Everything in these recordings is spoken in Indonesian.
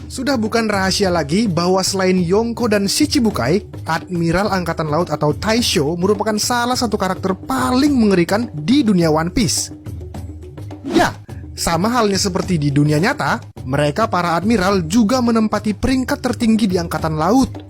Sudah bukan rahasia lagi bahwa selain Yonko dan Shichibukai, Admiral Angkatan Laut atau Taisho merupakan salah satu karakter paling mengerikan di dunia One Piece. Ya, sama halnya seperti di dunia nyata, mereka para admiral juga menempati peringkat tertinggi di Angkatan Laut.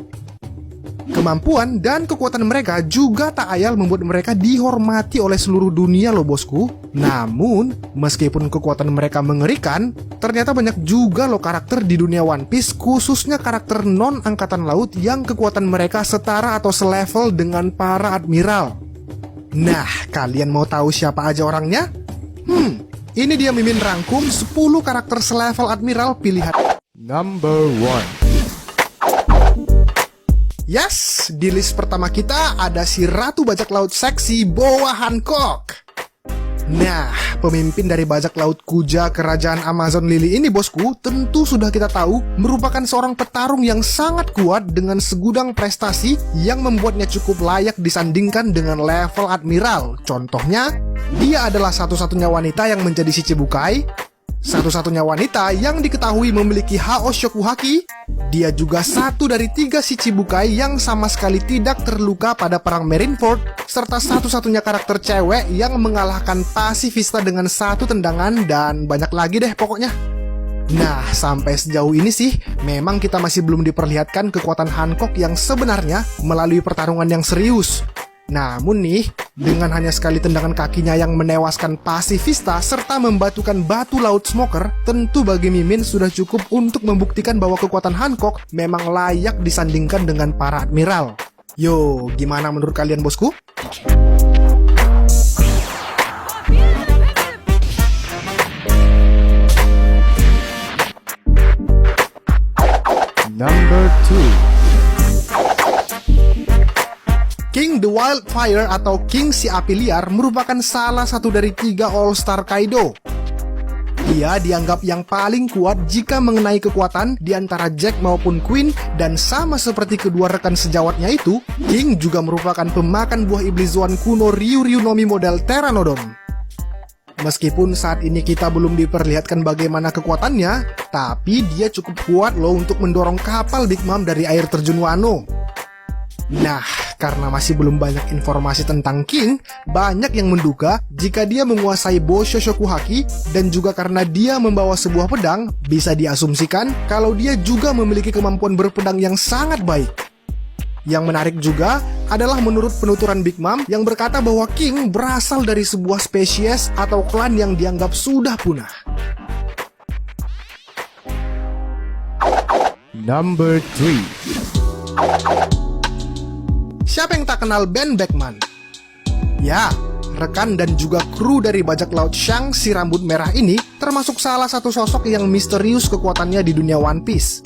Kemampuan dan kekuatan mereka juga tak ayal membuat mereka dihormati oleh seluruh dunia loh bosku. Namun, meskipun kekuatan mereka mengerikan, ternyata banyak juga loh karakter di dunia One Piece, khususnya karakter non-angkatan laut yang kekuatan mereka setara atau selevel dengan para admiral. Nah, kalian mau tahu siapa aja orangnya? Ini dia Mimin rangkum 10 karakter selevel admiral pilihan. Number 1. Yes, di list pertama kita ada si Ratu Bajak Laut seksi Boa Hancock. Nah, pemimpin dari bajak laut Kuja Kerajaan Amazon Lily ini bosku, tentu sudah kita tahu merupakan seorang petarung yang sangat kuat dengan segudang prestasi yang membuatnya cukup layak disandingkan dengan level admiral. Contohnya, dia adalah satu-satunya wanita yang menjadi Shichibukai, satu-satunya wanita yang diketahui memiliki Hao Shokuhaki. Dia juga satu dari 3 Shichibukai yang sama sekali tidak terluka pada perang Marineford, serta satu-satunya karakter cewek yang mengalahkan pasifista dengan 1 tendangan, dan banyak lagi deh pokoknya. Nah, sampai sejauh ini sih, memang kita masih belum diperlihatkan kekuatan Hancock yang sebenarnya melalui pertarungan yang serius. Namun nih, dengan hanya sekali tendangan kakinya yang menewaskan pasifista serta membatukan batu laut smoker, tentu bagi Mimin sudah cukup untuk membuktikan bahwa kekuatan Hancock memang layak disandingkan dengan para admiral. Yo, gimana menurut kalian bosku? Number 2. King the Wildfire atau King si api liar merupakan salah satu dari 3 All-Star Kaido. Dia dianggap yang paling kuat jika mengenai kekuatan di antara Jack maupun Queen, dan sama seperti kedua rekan sejawatnya itu, King juga merupakan pemakan buah iblis Zoan kuno Ryuryunomi model Pteranodon. Meskipun saat ini kita belum diperlihatkan bagaimana kekuatannya, tapi dia cukup kuat loh untuk mendorong kapal Big Mom dari air terjun Wano. Nah, karena masih belum banyak informasi tentang King, banyak yang menduga jika dia menguasai Bosho Shokuhaki, dan juga karena dia membawa sebuah pedang, bisa diasumsikan kalau dia juga memiliki kemampuan berpedang yang sangat baik. Yang menarik juga adalah menurut penuturan Big Mom yang berkata bahwa King berasal dari sebuah spesies atau klan yang dianggap sudah punah. Number 3. Siapa yang tak kenal Ben Beckman? Ya, rekan dan juga kru dari bajak laut Shanks si rambut merah ini termasuk salah satu sosok yang misterius kekuatannya di dunia One Piece.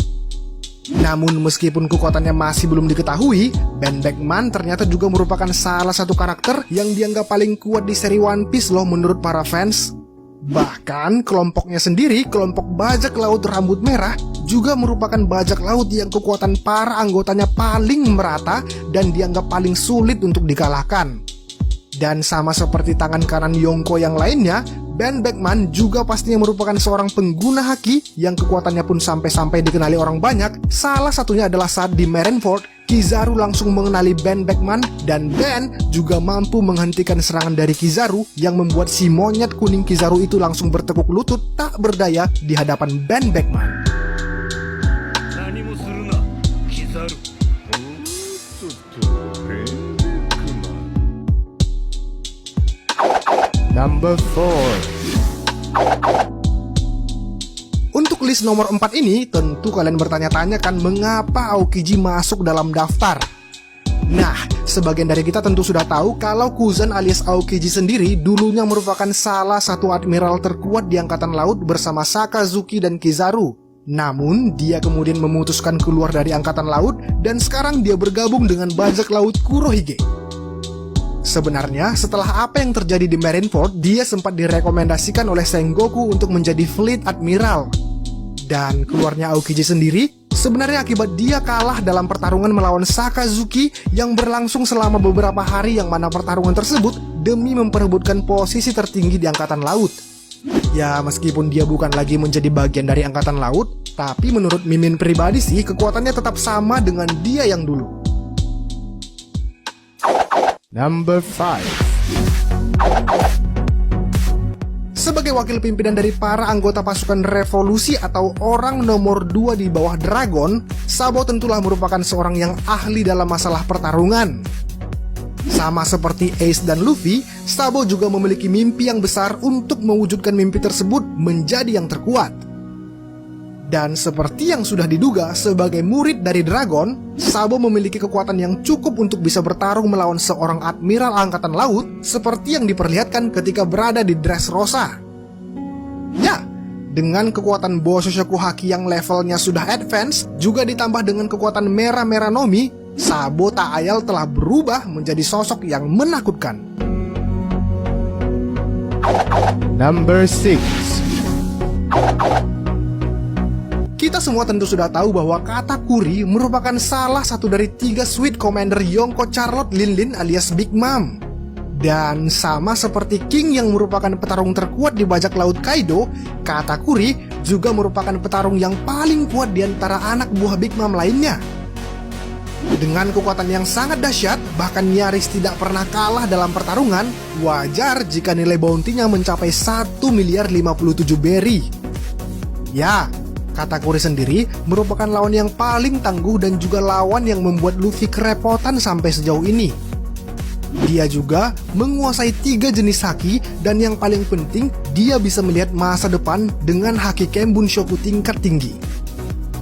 Namun meskipun kekuatannya masih belum diketahui, Ben Beckman ternyata juga merupakan salah satu karakter yang dianggap paling kuat di seri One Piece loh menurut para fans. Bahkan kelompoknya sendiri, kelompok bajak laut rambut merah, juga merupakan bajak laut yang kekuatan para anggotanya paling merata dan dianggap paling sulit untuk dikalahkan. Dan sama seperti tangan kanan Yonko yang lainnya, Ben Beckman juga pastinya merupakan seorang pengguna haki yang kekuatannya pun sampai-sampai dikenali orang banyak. Salah satunya adalah saat di Marineford, Kizaru langsung mengenali Ben Beckman, dan Ben juga mampu menghentikan serangan dari Kizaru yang membuat si monyet kuning Kizaru itu langsung bertekuk lutut tak berdaya di hadapan Ben Beckman. Number 4. Untuk list nomor 4 ini, tentu kalian bertanya-tanya kan mengapa Aokiji masuk dalam daftar. Nah, sebagian dari kita tentu sudah tahu kalau Kuzan alias Aokiji sendiri dulunya merupakan salah satu admiral terkuat di Angkatan Laut bersama Sakazuki dan Kizaru. Namun, dia kemudian memutuskan keluar dari Angkatan Laut dan sekarang dia bergabung dengan bajak laut Kurohige. Sebenarnya, setelah apa yang terjadi di Marineford, dia sempat direkomendasikan oleh Sengoku untuk menjadi Fleet Admiral. Dan keluarnya Aokiji sendiri sebenarnya akibat dia kalah dalam pertarungan melawan Sakazuki yang berlangsung selama beberapa hari, yang mana pertarungan tersebut demi memperebutkan posisi tertinggi di Angkatan Laut. Ya, meskipun dia bukan lagi menjadi bagian dari angkatan laut, tapi menurut Mimin pribadi sih, kekuatannya tetap sama dengan dia yang dulu. Number 5. Sebagai wakil pimpinan dari para anggota pasukan revolusi atau orang nomor 2 di bawah Dragon, Sabo tentulah merupakan seorang yang ahli dalam masalah pertarungan. Sama seperti Ace dan Luffy, Sabo juga memiliki mimpi yang besar untuk mewujudkan mimpi tersebut menjadi yang terkuat. Dan seperti yang sudah diduga, sebagai murid dari Dragon, Sabo memiliki kekuatan yang cukup untuk bisa bertarung melawan seorang admiral angkatan laut seperti yang diperlihatkan ketika berada di Dressrosa. Ya, dengan kekuatan Boshoku Haki yang levelnya sudah advance, juga ditambah dengan kekuatan Mera Nomi, Sabo tak ayal telah berubah menjadi sosok yang menakutkan. Number 6. Kita semua tentu sudah tahu bahwa Katakuri merupakan salah satu dari 3 Sweet Commander Yonko Charlotte Linlin alias Big Mom. Dan sama seperti King yang merupakan petarung terkuat di bajak laut Kaido, Katakuri juga merupakan petarung yang paling kuat di antara anak buah Big Mom lainnya. Dengan kekuatan yang sangat dahsyat, bahkan nyaris tidak pernah kalah dalam pertarungan, wajar jika nilai bounty-nya mencapai 1.057 berry. Ya, Katakuri sendiri merupakan lawan yang paling tangguh dan juga lawan yang membuat Luffy kerepotan sampai sejauh ini. Dia juga menguasai 3 jenis haki dan yang paling penting, dia bisa melihat masa depan dengan haki Kenbun Shoku tingkat tinggi.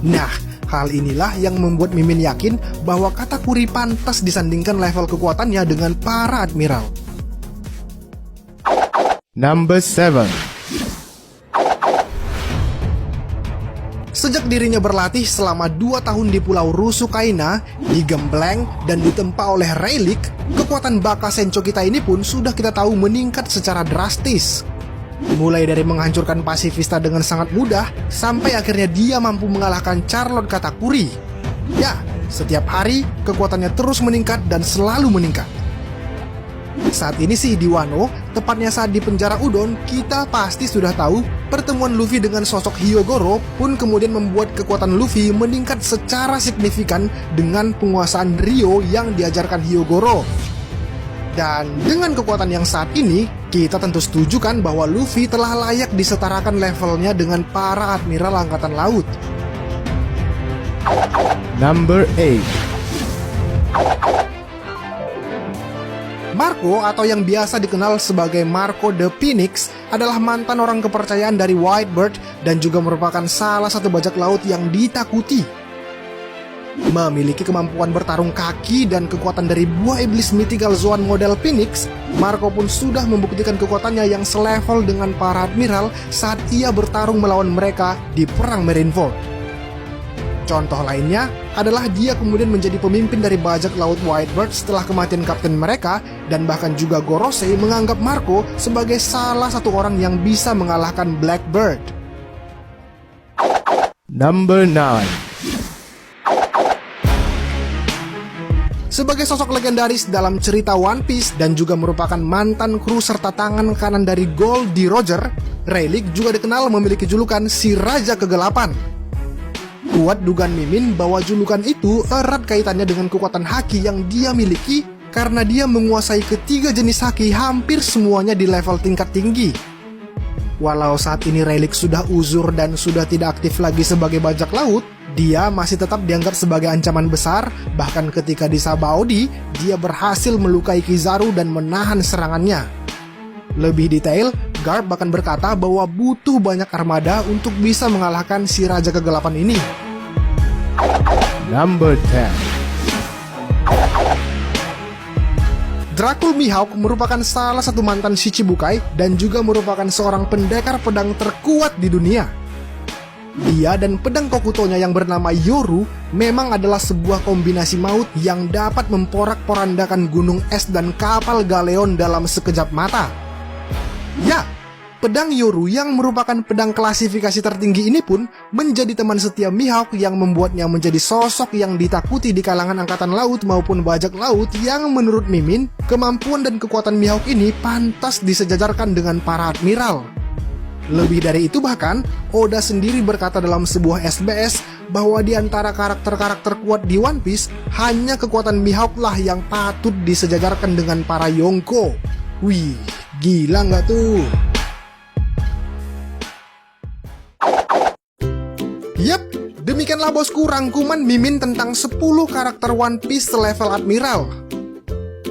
Nah, hal inilah yang membuat Mimin yakin bahwa Katakuri pantas disandingkan level kekuatannya dengan para admiral. Number 7. Sejak dirinya berlatih selama 2 tahun di Pulau Rusukaina, digembleng dan ditempa oleh Rayleigh, kekuatan Baka Sencho kita ini pun sudah kita tahu meningkat secara drastis. Mulai dari menghancurkan pasifista dengan sangat mudah, sampai akhirnya dia mampu mengalahkan Charlotte Katakuri. Ya, setiap hari kekuatannya terus meningkat dan selalu meningkat. Saat ini sih di Wano, tepatnya saat di penjara Udon, kita pasti sudah tahu pertemuan Luffy dengan sosok Hyogoro pun kemudian membuat kekuatan Luffy meningkat secara signifikan dengan penguasaan Rio yang diajarkan Hyogoro. Dan dengan kekuatan yang saat ini, kita tentu setuju kan bahwa Luffy telah layak disetarakan levelnya dengan para admiral angkatan laut. Number 8. Marco atau yang biasa dikenal sebagai Marco the Phoenix adalah mantan orang kepercayaan dari Whitebird dan juga merupakan salah satu bajak laut yang ditakuti. Memiliki kemampuan bertarung kaki dan kekuatan dari buah iblis Mythical Zoan model Phoenix, Marco pun sudah membuktikan kekuatannya yang selevel dengan para admiral saat ia bertarung melawan mereka di perang Marineford. Contoh lainnya adalah dia kemudian menjadi pemimpin dari bajak laut Whitebird setelah kematian kapten mereka, dan bahkan juga Gorosei menganggap Marco sebagai salah satu orang yang bisa mengalahkan Blackbird. Number 9. Sebagai sosok legendaris dalam cerita One Piece dan juga merupakan mantan kru serta tangan kanan dari Goldie Roger, Rayleigh juga dikenal memiliki julukan si Raja Kegelapan. Kuat dugaan Mimin bahwa julukan itu erat kaitannya dengan kekuatan haki yang dia miliki karena dia menguasai ketiga jenis haki hampir semuanya di level tingkat tinggi. Walau saat ini Rayleigh sudah uzur dan sudah tidak aktif lagi sebagai bajak laut, dia masih tetap dianggap sebagai ancaman besar. Bahkan ketika di Sabaody, dia berhasil melukai Kizaru dan menahan serangannya. Lebih detail, Garp bahkan berkata bahwa butuh banyak armada untuk bisa mengalahkan si Raja Kegelapan ini. Number 10. Dracul Mihawk merupakan salah satu mantan Shichibukai dan juga merupakan seorang pendekar pedang terkuat di dunia. Dia dan pedang Kokutonya yang bernama Yoru memang adalah sebuah kombinasi maut yang dapat memporak-porandakan gunung es dan kapal galeon dalam sekejap mata. Ya, pedang Yoru yang merupakan pedang klasifikasi tertinggi ini pun menjadi teman setia Mihawk yang membuatnya menjadi sosok yang ditakuti di kalangan angkatan laut maupun bajak laut yang menurut Mimin, kemampuan dan kekuatan Mihawk ini pantas disejajarkan dengan para admiral. Lebih dari itu bahkan, Oda sendiri berkata dalam sebuah SBS bahwa di antara karakter-karakter kuat di One Piece, hanya kekuatan Mihawk lah yang patut disejajarkan dengan para Yonko. Wih, gila nggak tuh? Yap, demikianlah bosku rangkuman Mimin tentang 10 karakter One Piece selevel Admiral.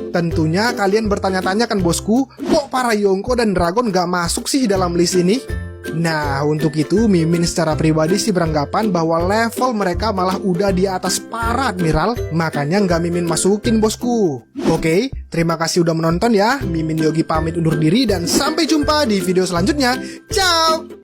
Tentunya kalian bertanya-tanya kan bosku, kok para Yonko dan Dragon gak masuk sih dalam list ini? Nah, untuk itu Mimin secara pribadi sih beranggapan bahwa level mereka malah udah di atas para Admiral, makanya gak Mimin masukin bosku. Oke, terima kasih udah menonton ya. Mimin Yogi pamit undur diri dan sampai jumpa di video selanjutnya. Ciao!